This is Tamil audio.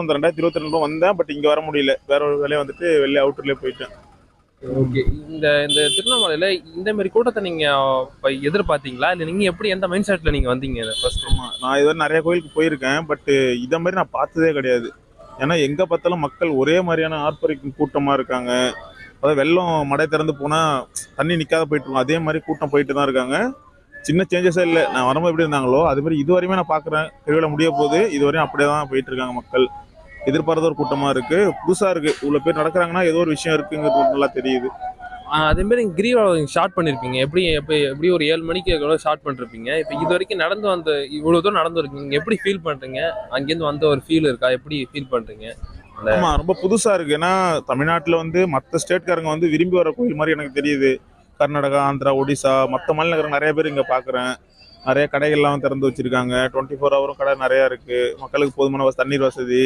அந்த 2022 வந்தேன். பட் இங்க வர முடியல. வேற ஒரு வேலையா வந்துட்டு வெளிய அவுட்டர்லயே போயிட்டேன். ஓகே. இந்த இந்த திருவண்ணாமலையில இந்த மாரி கூட்டத்த நீங்க எதிர்பார்த்தீங்களா? இல்ல நீங்க எப்படி எந்த மைண்ட் செட்ல நீங்க வந்தீங்க ஃபர்ஸ்ட்டு? ஆமா. நான் இதுவரை நெறைய கோயிலுக்கு போயிருக்கேன். பட் இத மாரி நான் பார்த்ததே கிடையாது. ஏன்னா எங்க பார்த்தாலும் மக்கள் ஒரே மாரியான ஆர்ப்பரிக்கும் கூட்டமா இருக்காங்க. அதாவது வெள்ளம் மடை திறந்து போனா தண்ணி நிக்காத போயிட்டு இருக்கும். அதே மாரி கூட்டம் போயிட்டு தான் இருக்காங்க. சின்ன சேஞ்சஸே இல்ல. நான் வரும்போது எப்படி இருந்தாங்களோ, அது மாரி இதுவரையுமே நான் பார்க்குறேன். திருவிழா முடிய போகுது. இதுவரையும் அப்படியே தான் போயிட்டு இருக்காங்க மக்கள். எதிர்பாராத ஒரு கூட்டமா இருக்கு. புதுசா இருக்கு. இவ்வளோ பேர் நடக்கிறாங்கன்னா, ஏதோ ஒரு விஷயம் இருக்குங்கிறது நல்லா தெரியுது. அதே மாரி நீங்க கிரிவலம் ஸ்டார்ட் பண்ணியிருப்பீங்க. எப்படி ஒரு 7 மணிக்கு எவ்வளோ ஸ்டார்ட் பண்ணிருப்பீங்க. இப்ப இதுவரைக்கும் நடந்து வந்த இவ்வளோ தூரம் நடந்து இருக்கீங்க. நீங்க எப்படி ஃபீல் பண்றீங்க? அங்கேருந்து வந்த ஒரு ஃபீல் இருக்கா? எப்படி ஃபீல் பண்றீங்க? அந்த ஆமா, ரொம்ப புதுசா இருக்கு. ஏன்னா, தமிழ்நாட்டுல வந்து மத்த ஸ்டேட்காரங்க வந்து விரும்பி வர கோயில் மாரி எனக்கு தெரியுது. கர்நாடகா, ஆந்திரா, ஒடிசா மத்த மாநிலக்காரங்க நெறைய பேர் இங்க பார்க்குறேன். நெறைய கடைகள்லாம் திறந்து வச்சிருக்காங்க. 24 ஹவரும் கடை நெறைய இருக்கு. மக்களுக்கு போதுமான தண்ணீர் வசதி,